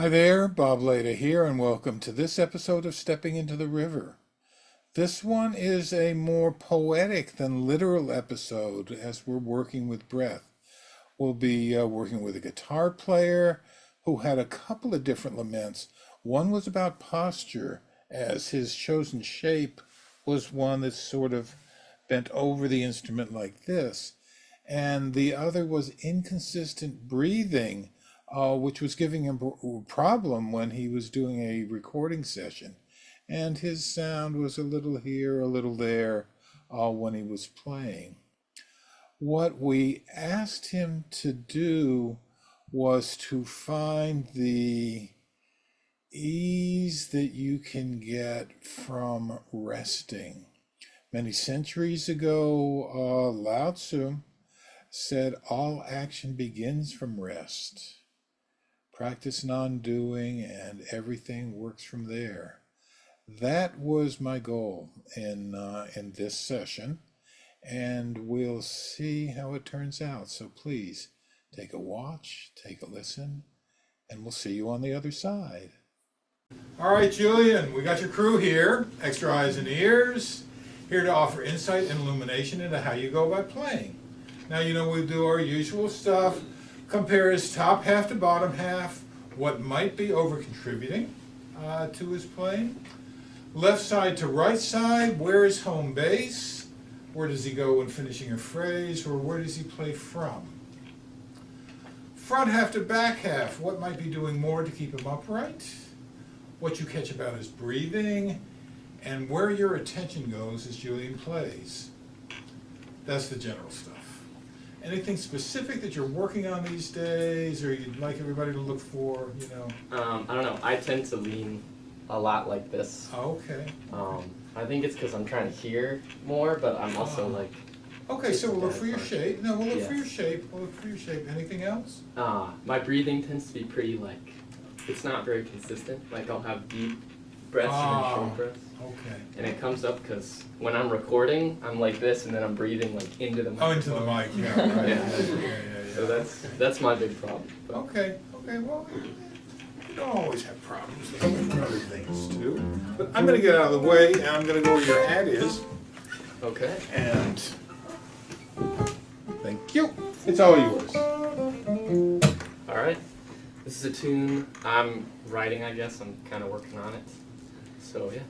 Hi there, Bob Leda here, and welcome to this episode of Stepping into the River. This one is a more poetic than literal episode as we're working with breath. We'll be working with a guitar player who had a couple of different laments. One was about posture, as his chosen shape was one that sort of bent over the instrument like this, and the other was inconsistent breathing, which was giving him a problem when he was doing a recording session. And his sound was a little here, a little there when he was playing. What we asked him to do was to find the ease that you can get from resting. Many centuries ago, Lao Tzu said, "All action begins from rest. Practice non-doing and everything works from there." That was my goal in this session, and we'll see how it turns out. So please take a watch, take a listen, and we'll see you on the other side. All right, Julian, we got your crew here, extra eyes and ears, here to offer insight and illumination into how you go about playing. Now, we do our usual stuff, compare his top half to bottom half, what might be over-contributing to his playing. Left side to right side, where is home base? Where does he go when finishing a phrase, or where does he play from? Front half to back half, what might be doing more to keep him upright? What you catch about his breathing, and where your attention goes as Julian plays. That's the general stuff. Anything specific that you're working on these days, or you'd like everybody to look for, I don't know. I tend to lean a lot like this. Okay. I think it's because I'm trying to hear more, but I'm also like... Okay, so we'll look for your Yes. shape. No, we'll look for your shape. We'll look for your shape. Anything else? My breathing tends to be pretty like... It's not very consistent. Like I'll have deep breaths and then short breaths. Okay. And it comes up because when I'm recording, I'm like this, and then I'm breathing like into the mic. Oh, into the mic, yeah, right. Yeah. So that's my big problem. But. Okay, well, you don't always have problems. There's other things too. But I'm going to get out of the way, and I'm going to go where your hat is. Okay. And thank you. It's all yours. All right. This is a tune I'm writing, I guess. I'm kind of working on it. So, yeah.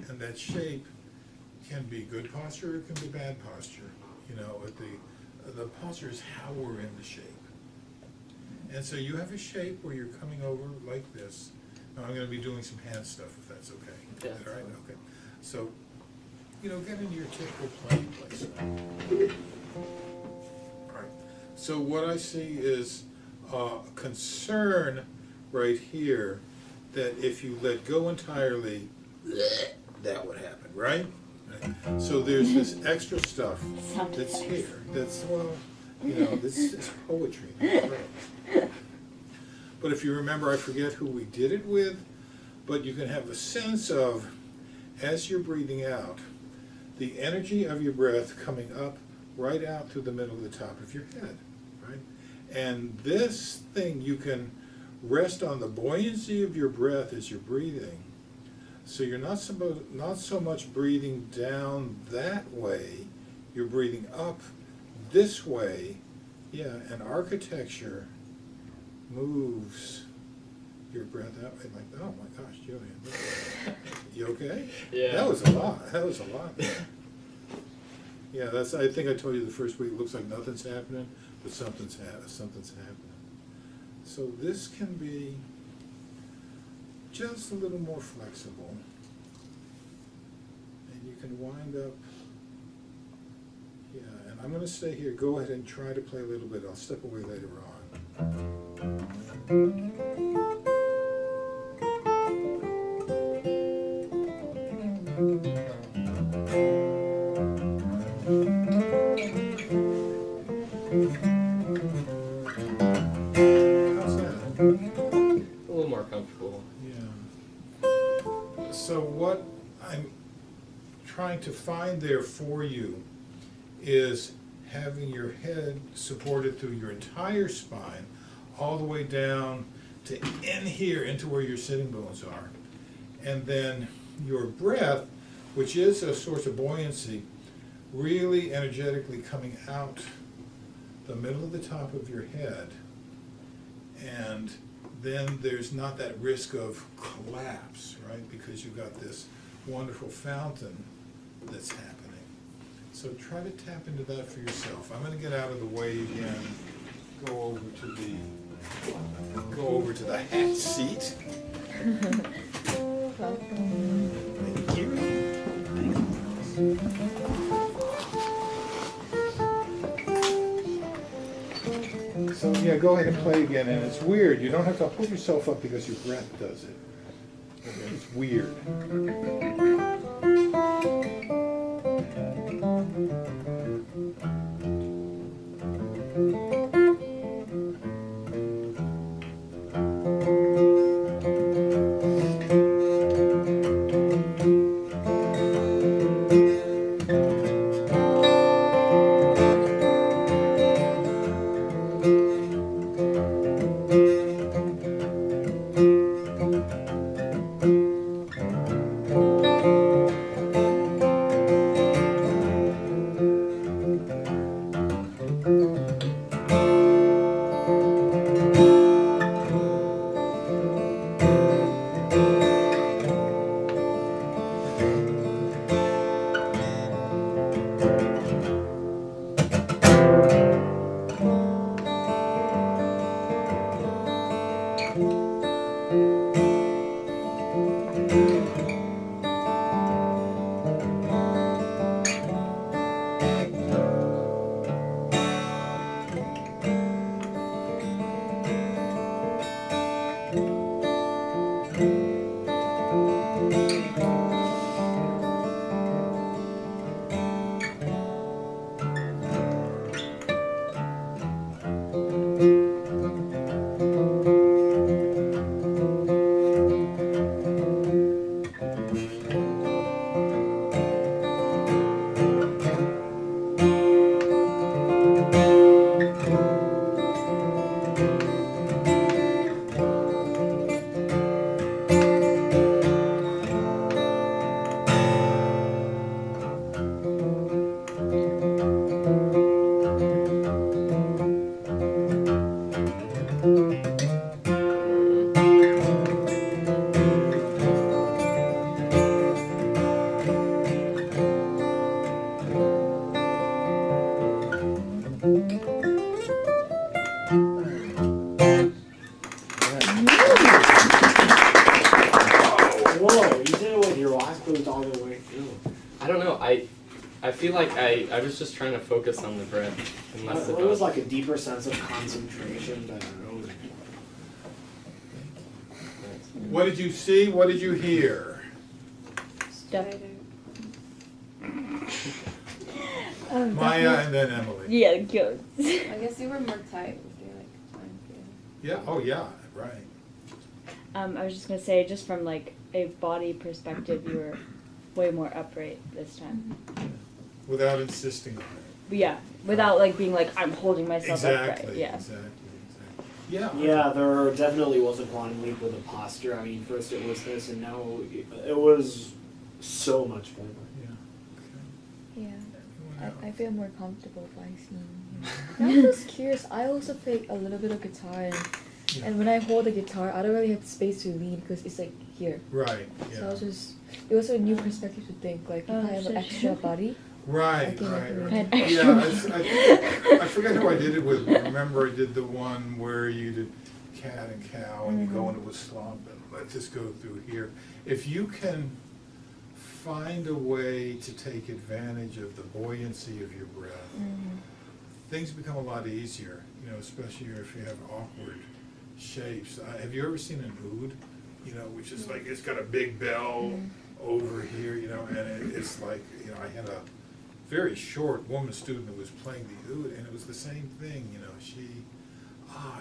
And that shape can be good posture, it can be bad posture. You know, the posture is how we're in the shape. And so you have a shape where you're coming over like this. Now I'm going to be doing some hand stuff if that's okay. Yeah, Is that all right? that's Okay. So, you know, get into your typical playing place. All right. So what I see is concern right here that if you let go entirely, that would happen, right? Right. So there's this extra stuff that's here. That's, well, you know, this is poetry. Not prose. But if you remember, I forget who we did it with, but you can have a sense of, as you're breathing out, the energy of your breath coming up right out through the middle of the top of your head, right? And this thing, you can rest on the buoyancy of your breath as you're breathing. So you're not so much breathing down that way, you're breathing up this way. Yeah, and architecture moves your breath out like, oh my gosh, Julian, you okay? Yeah. That was a lot. That was a lot. Yeah, that's. I think I told you the first week. It looks like nothing's happening, but something's happening. So this can be just a little more flexible, and you can wind up. Yeah, and I'm going to stay here. Go ahead and try to play a little bit. I'll step away later on. How's that? A little more comfortable. Yeah. So what I'm trying to find there for you is having your head supported through your entire spine, all the way down to in here, into where your sitting bones are. And then your breath, which is a source of buoyancy, really energetically coming out the middle of the top of your head. And then there's not that risk of collapse, right? Because you've got this wonderful fountain that's happening. So try to tap into that for yourself. I'm going to get out of the way again, go over to the hat seat. Thank you. So yeah, go ahead and play again, and it's weird. You don't have to hold yourself up because your breath does it. Okay, it's weird. Whoa, you did it with your eyes closed all the way through. I don't know. I feel like I was just trying to focus on the breath and less It was about. like a deeper sense of concentration than it was. What did you see? What did you hear? Stuff. Maya and then Emily. Yeah, good. I guess they were more tight with their like time frame. Yeah. Oh, yeah. Right. I was just gonna say, just from like a body perspective, you were way more upright this time. Without insisting on it. But yeah, without like being like I'm holding myself upright. Exactly. Yeah. Exactly. Yeah. Yeah, there definitely was a quantum leap with the posture. I mean, first it was this, and now it was so much better. Yeah. Yeah, I feel more comfortable by seeing him. I'm just curious. I also play a little bit of guitar, and when I hold the guitar, I don't really have space to lean because it's like here. Right. So I Yeah. was just, it was a new perspective to think. Like, if Oh, I have an sure, extra sure. body. Right. I think Right. I can Right. Had Yeah. extra I forget who I did it with. Remember, I did the one where you did cat and cow, and you go into a slump, and let this go through here. If you can find a way to take advantage of the buoyancy of your breath, things become a lot easier. You know, especially if you have awkward shapes. Have you ever seen an oud? You know, which is like it's got a big bell over here. You know, and it's like I had a very short woman student who was playing the oud, and it was the same thing. You know,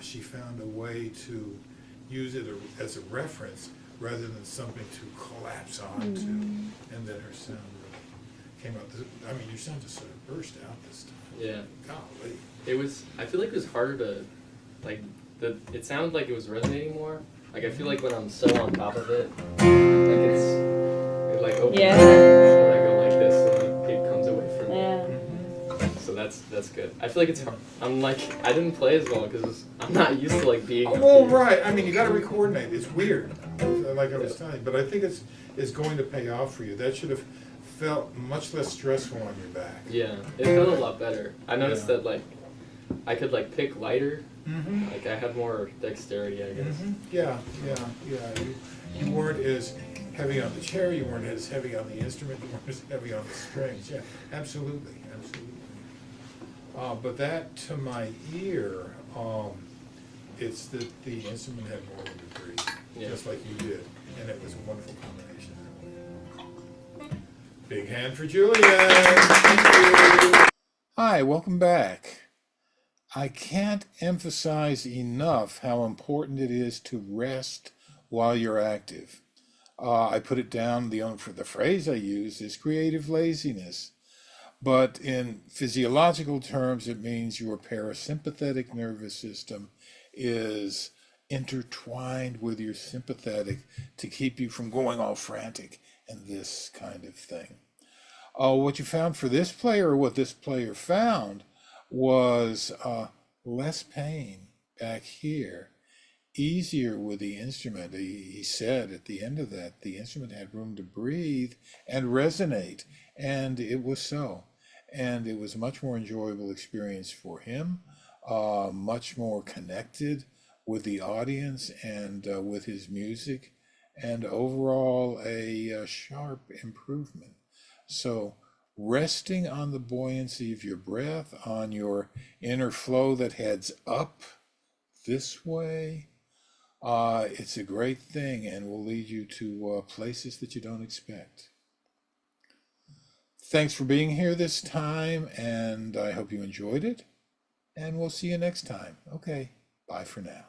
she found a way to use it as a reference rather than something to collapse onto, and then her sound really came out. I mean, your sound just sort of burst out this time. Yeah. Golly. It was. I feel like it was harder to, like, it sounded like it was resonating more. Like I feel like when I'm so on top of it, like it like opens Yeah. up when I go like this, and it comes away from me. Yeah. So that's good. I feel like it's hard. I'm like I didn't play as well because I'm not used to like being. Oh, up well, here. right. I mean, you got to coordinate. It's weird, like I was telling you. But I think it's going to pay off for you. That should have felt much less stressful on your back. Yeah, it felt a lot better. I noticed Yeah. that like I could like pick lighter. Mm-hmm. Like I had more dexterity, I guess. Yeah. You weren't as heavy on the chair. You weren't as heavy on the instrument. You weren't as heavy on the strings. Yeah, absolutely. But that, to my ear, it's that the instrument had more to breathe, Yeah. just like you did, and it was a wonderful combination. Big hand for Julian. Thank you. Hi, welcome back. I can't emphasize enough how important it is to rest while you're active. I put it down, for the phrase I use is creative laziness. But in physiological terms, it means your parasympathetic nervous system is intertwined with your sympathetic to keep you from going all frantic and this kind of thing. What you found for this player, or what this player found, was less pain back here, easier with the instrument. He said at the end of that, the instrument had room to breathe and resonate, and it was so. And it was a much more enjoyable experience for him, much more connected with the audience and with his music, and overall a sharp improvement. So resting on the buoyancy of your breath, on your inner flow that heads up this way, it's a great thing and will lead you to places that you don't expect. Thanks for being here this time, and I hope you enjoyed it, and we'll see you next time. Okay, bye for now.